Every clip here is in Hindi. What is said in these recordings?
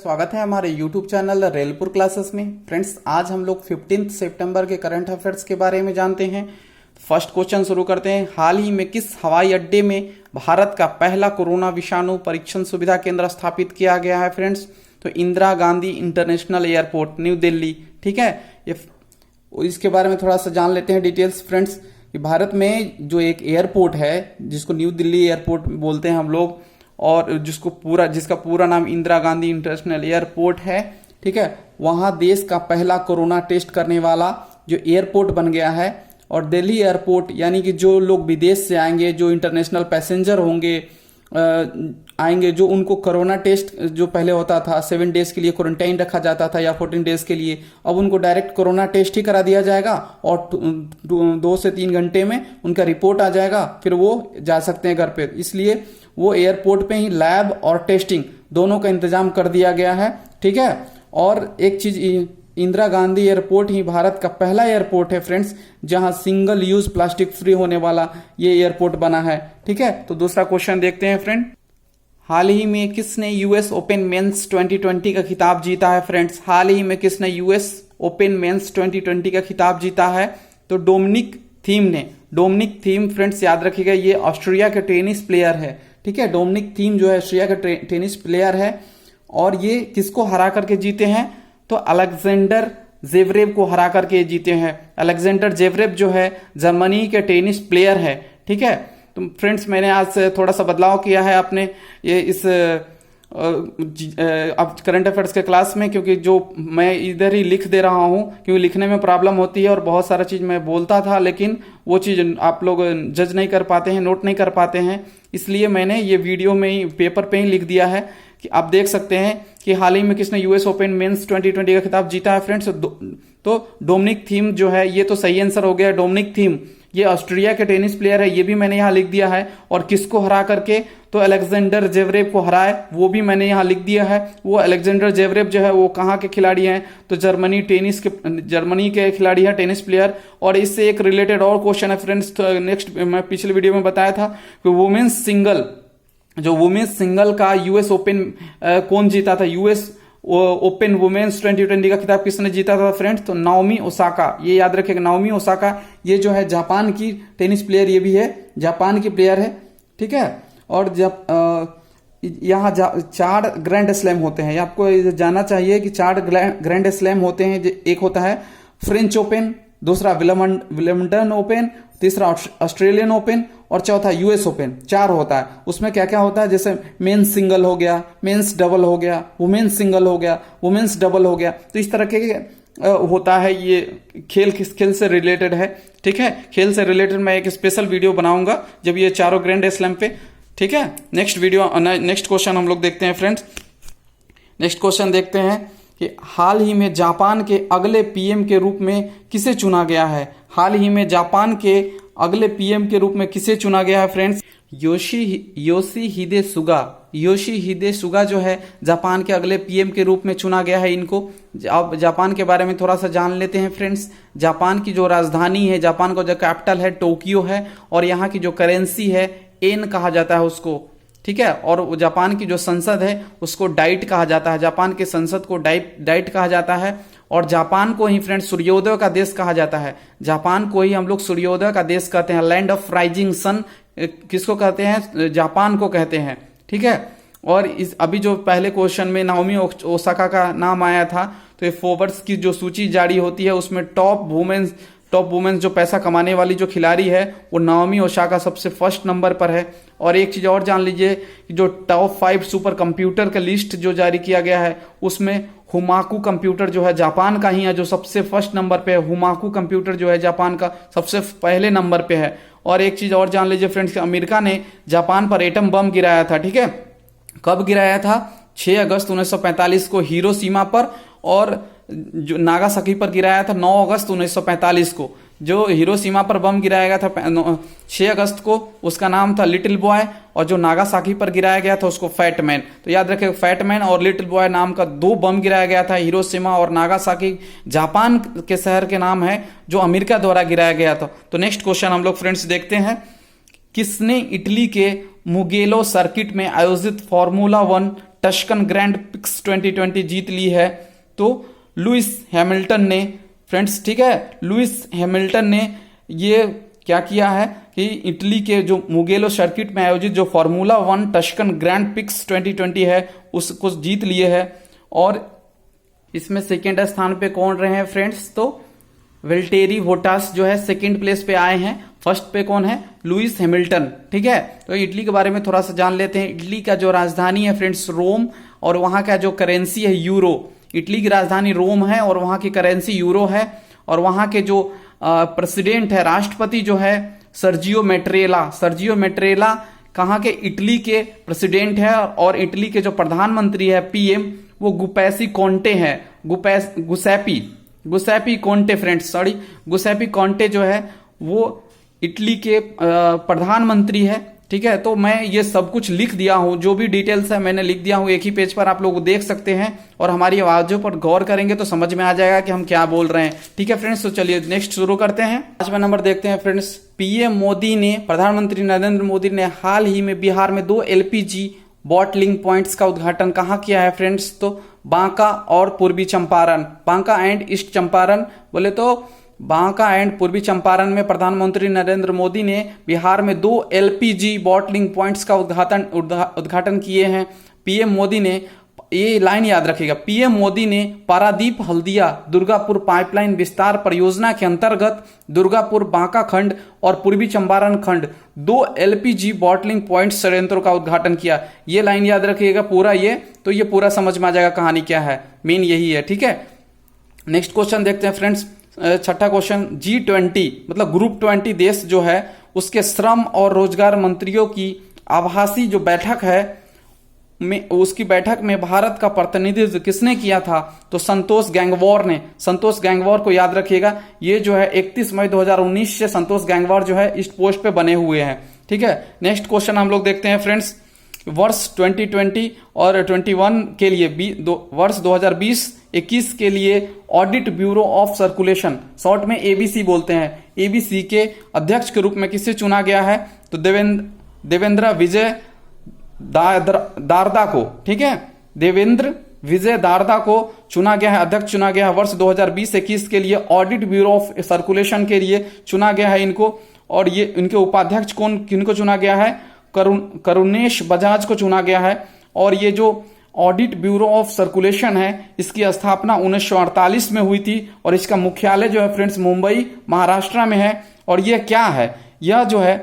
स्वागत है हमारे YouTube चैनल रेलपुर क्लासेस में। फ्रेंड्स, आज हम लोग 15 सितंबर के करंट अफेयर्स के बारे में जानते हैं। फर्स्ट क्वेश्चन शुरू करते हैं। हाल ही में किस हवाई अड्डे में भारत का पहला कोरोना विषाणु परीक्षण सुविधा केंद्र स्थापित किया गया है? फ्रेंड्स, तो Indira Gandhi international airport, new Delhi. ठीक है, इसके बारे में थोड़ा सा जान लेते हैं डिटेल्स। फ्रेंड्स, भारत में जो एक एयरपोर्ट है जिसको न्यू दिल्ली एयरपोर्ट बोलते हैं हम लोग, और जिसका पूरा नाम इंदिरा गांधी इंटरनेशनल एयरपोर्ट है, ठीक है, वहां देश का पहला कोरोना टेस्ट करने वाला जो एयरपोर्ट बन गया है। और दिल्ली एयरपोर्ट यानी कि जो लोग विदेश से आएंगे, जो इंटरनेशनल पैसेंजर होंगे आएंगे, जो उनको कोरोना टेस्ट जो पहले होता था 7 डेज के लिए क्वारंटाइन रखा जाता था या 14 डेज के लिए, अब उनको डायरेक्ट कोरोना टेस्ट ही करा दिया जाएगा और 2 से 3 घंटे में उनका रिपोर्ट आ जाएगा, फिर वो जा सकते हैं घर पे। इसलिए वो एयरपोर्ट पे ही लैब और टेस्टिंग दोनों का इंतजाम कर दिया गया है। ठीक है, और एक चीज, इंदिरा गांधी एयरपोर्ट ही भारत का पहला एयरपोर्ट है फ्रेंड्स जहां सिंगल यूज प्लास्टिक फ्री होने वाला ये एयरपोर्ट बना है। ठीक है, तो दूसरा क्वेश्चन देखते हैं फ्रेंड। हाल ही में किसने यूएस ओपन मेंस 2020 का खिताब जीता है? फ्रेंड्स, हाल ही में किसने यूएस ओपन मेंस 2020 का खिताब जीता है? तो डोमिनिक थीम ने। डोमिनिक थीम फ्रेंड्स याद रखिएगा, ये ऑस्ट्रिया के टेनिस प्लेयर है। ठीक है, डोमिनिक थीम जो है ऑस्ट्रिया का टेनिस प्लेयर है और ये किसको हरा करके जीते हैं? तो अलेक्जेंडर जेवरेव को हरा करके जीते हैं। अलेक्जेंडर जेवरेव जो है जर्मनी के टेनिस प्लेयर है। ठीक है, तो फ्रेंड्स मैंने आज से थोड़ा सा बदलाव किया है अपने ये इस अब करंट अफेयर्स के क्लास में, क्योंकि जो मैं इधर ही लिख दे रहा हूं क्योंकि लिखने में प्रॉब्लम होती है और बहुत सारा चीज मैं बोलता था लेकिन वो चीज आप लोग जज नहीं कर पाते हैं, नोट नहीं कर पाते हैं, इसलिए मैंने ये वीडियो में ही पेपर पे ही लिख दिया है कि आप देख सकते हैं कि हाल ही में किसने यूएस ओपन मेंस 2020 का खिताब जीता है फ्रेंड्स। तो डोमिनिक थीम जो है, ये तो सही आंसर हो गया। डोमिनिक थीम ये ऑस्ट्रिया के टेनिस प्लेयर है, ये भी मैंने यहाँ लिख दिया है। और किसको हरा करके? तो अलेक्जेंडर जेवरेव को हराए, वो भी मैंने यहाँ लिख दिया है। वो अलेक्जेंडर जेवरेव जो है वो कहाँ के खिलाड़ी हैं? तो जर्मनी के खिलाड़ी है, टेनिस प्लेयर। और इससे एक रिलेटेड और क्वेश्चन है फ्रेंड्स, नेक्स्ट मैं पिछले वीडियो में बताया था कि वुमेन्स सिंगल का यूएस ओपन कौन जीता था? यूएस ओपन वुमेन्स 2020 का खिताब किसने जीता था फ्रेंड्स? तो नाओमी ओसाका। ये याद रखेगा, नाओमी ओसाका ये जो है जापान की टेनिस प्लेयर, ये भी है जापान की प्लेयर है। ठीक है, और जब यहाँ 4 ग्रैंड स्लैम होते हैं, आपको जानना चाहिए कि 4 ग्रैंड स्लैम होते हैं। एक होता है फ्रेंच ओपन, दूसरा विलम्बटन ओपन, तीसरा ऑस्ट्रेलियन ओपन और चौथा यूएस ओपन। 4 होता है। उसमें क्या क्या होता है? जैसे मेंस सिंगल हो गया, मेंस डबल हो गया, वुमेन्स सिंगल हो गया, वुमेन्स डबल हो गया। तो इस तरह के होता है। ये खेल किस खेल से रिलेटेड है? ठीक है, खेल से रिलेटेड मैं एक स्पेशल वीडियो बनाऊंगा जब ये 4 ग्रैंड स्लैम पे। ठीक है, नेक्स्ट क्वेश्चन हम लोग देखते हैं फ्रेंड्स। नेक्स्ट क्वेश्चन देखते हैं कि हाल ही में जापान के अगले पीएम के रूप में किसे चुना गया है? हाल ही में जापान के अगले पीएम के रूप में किसे चुना गया है फ्रेंड्स? योशिहिदे सुगा जो है जापान के अगले पीएम के रूप में चुना गया है इनको। अब जापान के बारे में थोड़ा सा जान लेते हैं फ्रेंड्स। जापान की जो राजधानी है, जापान का जो कैपिटल है टोक्यो है, और यहाँ की जो करेंसी है येन कहा जाता है उसको। ठीक है, और जापान की जो संसद है उसको डाइट कहा जाता है। जापान के संसद को डाइट कहा जाता है। और जापान को ही फ्रेंड्स सूर्योदय का देश कहा जाता है। जापान को ही हम लोग सूर्योदय का देश कहते हैं, लैंड ऑफ राइजिंग सन किसको कहते हैं? जापान को कहते हैं। ठीक है, और इस अभी जो पहले क्वेश्चन में नाओमी ओसाका का नाम आया था, तो ये फोर्ब्स की जो सूची जारी होती है उसमें टॉप वुमेन्स जो पैसा कमाने वाली जो खिलाड़ी है वो नाओमी ओसाका सबसे फर्स्ट नंबर पर है। और एक चीज और जान लीजिए कि जो टॉप 5 सुपर कंप्यूटर का लिस्ट जो जारी किया गया है उसमें हुमाकू कंप्यूटर जो है जापान का ही है, जो सबसे फर्स्ट नंबर पे है। हुमाकू कंप्यूटर जो है जापान का सबसे पहले नंबर पे है। और एक चीज और जान लीजिए फ्रेंड्स, अमेरिका ने जापान पर एटम बम गिराया था। ठीक है, कब गिराया था? 6 अगस्त 1945 को हिरोशिमा पर, और जो नागासाकी पर गिराया था 9 अगस्त 1945 को। जो हिरोशिमा पर बम गिराया गया था 6 अगस्त को, उसका नाम था लिटिल बॉय, और जो नागासाकी पर गिराया गया था उसको फैट मैन। तो याद रखें, फैट मैन और लिटिल बॉय नाम का 2 बम गिराया गया था। हिरोशिमा और नागासाकी जापान के शहर के नाम है जो अमेरिका द्वारा गिराया गया था। तो नेक्स्ट क्वेश्चन हम लोग फ्रेंड्स देखते हैं। किसने इटली के मुगेलो सर्किट में आयोजित फॉर्मूला 1 टस्कन ग्रैंड प्रिक्स 2020 जीत ली है। तो लुइस हैमिल्टन ने फ्रेंड्स, ठीक है, लुइस हैमिल्टन ने ये क्या किया है कि इटली के जो मुगेलो सर्किट में आयोजित जो फार्मूला 1 टस्कन ग्रैंड प्रिक्स 2020 है उसको जीत लिए है। और इसमें सेकेंड स्थान पे कौन रहे हैं फ्रेंड्स, तो वेल्टेरी बोटास जो है सेकेंड प्लेस पे आए हैं। फर्स्ट पे कौन है, लुइस हैमिल्टन, ठीक है। तो इटली के बारे में थोड़ा सा जान लेते हैं। इटली का जो राजधानी है फ्रेंड्स रोम, और वहां का जो करेंसी है यूरो। इटली की राजधानी रोम है और वहां की करेंसी यूरो है। और वहां के जो प्रेसिडेंट है, राष्ट्रपति जो है सर्जियो मेट्रेला। सर्जियो मेट्रेला कहाँ के, इटली के प्रेसिडेंट है। और इटली के जो प्रधानमंत्री है पीएम, वो गुपैसी कोंटे हैं। गुसैपी कोंटे फ्रेंड्स, सॉरी, गुसैपी कोंटे जो है वो इटली के प्रधानमंत्री है, ठीक है। तो मैं ये सब कुछ लिख दिया हूं, जो भी डिटेल्स है मैंने लिख दिया हूं एक ही पेज पर, आप लोग देख सकते हैं। और हमारी आवाजों पर गौर करेंगे तो समझ में आ जाएगा कि हम क्या बोल रहे हैं, ठीक है फ्रेंड्स। तो चलिए नेक्स्ट शुरू करते हैं। 5वां नंबर देखते हैं फ्रेंड्स। पीएम मोदी ने, प्रधानमंत्री नरेंद्र मोदी ने हाल ही में बिहार में 2 LPG बॉटलिंग पॉइंट्स का उद्घाटन कहाँ किया है फ्रेंड्स, तो बांका और पूर्वी चंपारण। बांका एंड ईस्ट चंपारण, बोले तो बांका एंड पूर्वी चंपारण में प्रधानमंत्री नरेंद्र मोदी ने बिहार में 2 LPG बॉटलिंग पॉइंट्स का उद्घाटन किए हैं। पीएम मोदी ने, ये लाइन याद रखिएगा, पीएम मोदी ने पारादीप हल्दिया दुर्गापुर पाइपलाइन विस्तार परियोजना के अंतर्गत दुर्गापुर बांका खंड और पूर्वी चंपारण खंड 2 LPG बॉटलिंग पॉइंट संयंत्रों का उद्घाटन किया। ये लाइन याद रखिएगा पूरा, ये तो ये पूरा समझ में आ जाएगा कहानी क्या है, मेन यही है, ठीक है। नेक्स्ट क्वेश्चन देखते हैं फ्रेंड्स। 6ठा क्वेश्चन। G20 मतलब ग्रुप 20 देश जो है उसके श्रम और रोजगार मंत्रियों की आभासी जो बैठक है में, उसकी बैठक में भारत का प्रतिनिधित्व किसने किया था, तो संतोष गैंगवार ने। संतोष गैंगवार को याद रखिएगा, ये जो है 31 मई 2019 से संतोष गैंगवार जो है इस पोस्ट पे बने हुए हैं, ठीक है। नेक्स्ट क्वेश्चन हम लोग देखते हैं फ्रेंड्स। वर्ष 2020 और 21 के लिए वर्ष 2020-21 के लिए audit bureau of circulation, short में ABC बोलते हैं, ABC के अध्यक्ष के रूप में किसे चुना गया है, तो देवेंद्र विजय दारदा को, ठीक है, देवेंद्र विजय दारदा को चुना गया है, अध्यक्ष चुना गया है। वर्ष 2020-21 के लिए ऑडिट ब्यूरो ऑफ सर्कुलेशन के लिए चुना गया है इनको। और ये इनके उपाध्यक्ष किनको चुना गया है, करुणेश बजाज को चुना गया है। और ये जो ऑडिट ब्यूरो ऑफ सर्कुलेशन है इसकी स्थापना 1948 में हुई थी और इसका मुख्यालय जो है फ्रेंड्स मुंबई महाराष्ट्र में है। और यह क्या है, यह जो है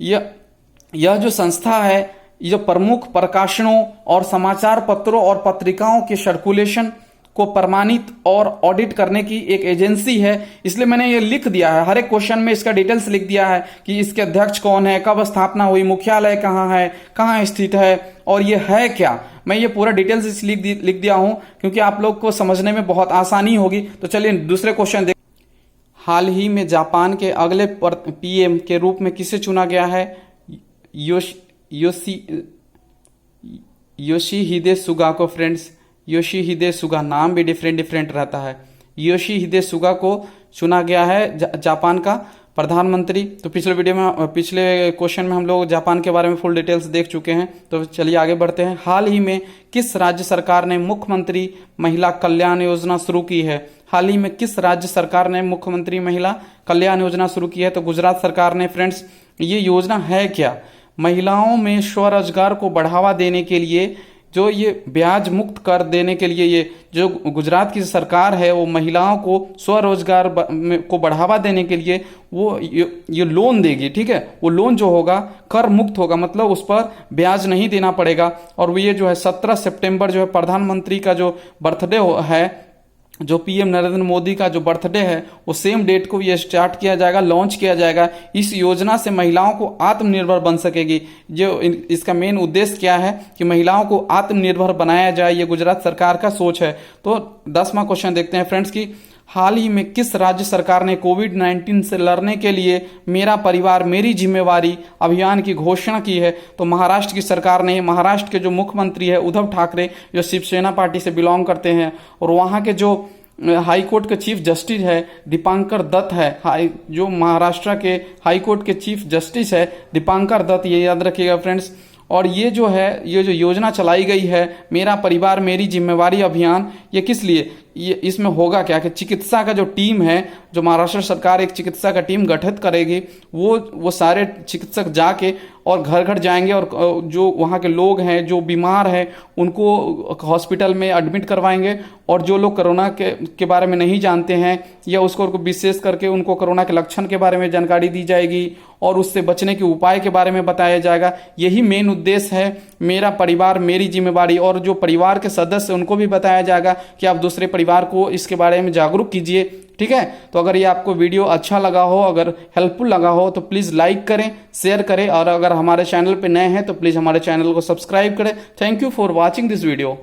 यह जो संस्था है, ये जो प्रमुख प्रकाशनों और समाचार पत्रों और पत्रिकाओं के सर्कुलेशन को प्रमाणित और ऑडिट करने की एक एजेंसी है। इसलिए मैंने ये लिख दिया है, हर एक क्वेश्चन में इसका डिटेल्स लिख दिया है कि इसके अध्यक्ष कौन है, कब स्थापना हुई, मुख्यालय कहाँ है, कहाँ स्थित है और ये है क्या। मैं ये पूरा डिटेल्स इसलिए लिख दिया हूं क्योंकि आप लोग को समझने में बहुत आसानी होगी। तो चलिए दूसरे क्वेश्चन देख। हाल ही में जापान के अगले पीएम के रूप में किसे चुना गया है, योशिहिदे सुगा को फ्रेंड्स। योशिहिदे सुगा, नाम भी डिफरेंट रहता है। योशिहिदे सुगा को चुना गया है जापान का प्रधानमंत्री। तो पिछले क्वेश्चन में हम लोग जापान के बारे में फुल डिटेल्स देख चुके हैं। तो चलिए आगे बढ़ते हैं। हाल ही में किस राज्य सरकार ने मुख्यमंत्री महिला कल्याण योजना शुरू की है। हाल ही में किस राज्य सरकार ने मुख्यमंत्री महिला कल्याण योजना शुरू की है, तो गुजरात सरकार ने। फ्रेंड्स ये योजना है क्या, महिलाओं में स्वरोजगार को बढ़ावा देने के लिए, जो ये ब्याज मुक्त कर देने के लिए, ये जो गुजरात की सरकार है वो महिलाओं को स्वरोजगार को बढ़ावा देने के लिए वो ये लोन देगी, ठीक है। वो लोन जो होगा कर मुक्त होगा, मतलब उस पर ब्याज नहीं देना पड़ेगा। और वो ये जो है 17 सितंबर जो है प्रधानमंत्री का जो बर्थडे है, जो पीएम नरेंद्र मोदी का जो बर्थडे है वो सेम डेट को ये स्टार्ट किया जाएगा, लॉन्च किया जाएगा। इस योजना से महिलाओं को आत्मनिर्भर बन सकेगी। जो इसका मेन उद्देश्य क्या है कि महिलाओं को आत्मनिर्भर बनाया जाए, ये गुजरात सरकार का सोच है। तो 10वां क्वेश्चन देखते हैं फ्रेंड्स की हाल ही में किस राज्य सरकार ने कोविड-19 से लड़ने के लिए मेरा परिवार मेरी जिम्मेवारी अभियान की घोषणा की है, तो महाराष्ट्र की सरकार ने। महाराष्ट्र के जो मुख्यमंत्री है उद्धव ठाकरे, जो शिवसेना पार्टी से बिलोंग करते हैं, और वहाँ के जो हाई कोर्ट के चीफ जस्टिस है दीपांकर दत्त है, जो महाराष्ट्र के हाई कोर्ट के चीफ जस्टिस है दीपांकर दत्त, ये याद रखिएगा फ्रेंड्स। और ये जो है, ये जो योजना चलाई गई है मेरा परिवार मेरी जिम्मेवारी अभियान, ये किस लिए, ये इसमें होगा क्या कि चिकित्सा का जो टीम है, जो महाराष्ट्र सरकार एक चिकित्सा का टीम गठित करेगी, वो सारे चिकित्सक जाके और घर घर जाएंगे और जो वहाँ के लोग हैं जो बीमार हैं उनको हॉस्पिटल में एडमिट करवाएंगे, और जो लोग कोरोना के बारे में नहीं जानते हैं या उसको विशेष करके उनको कोरोना के लक्षण के बारे में जानकारी दी जाएगी और उससे बचने के उपाय के बारे में बताया जाएगा। यही मेन उद्देश्य है मेरा परिवार मेरी जिम्मेवारी। और जो परिवार के सदस्य उनको भी बताया जाएगा कि आप दूसरे परिवार को इसके बारे में जागरूक कीजिए। ठीक है, तो अगर ये आपको वीडियो अच्छा लगा हो, अगर हेल्पफुल लगा हो तो प्लीज़ लाइक करें, शेयर करें, और अगर हमारे चैनल पे नए हैं तो प्लीज़ हमारे चैनल को सब्सक्राइब करें। Thank you for watching this video.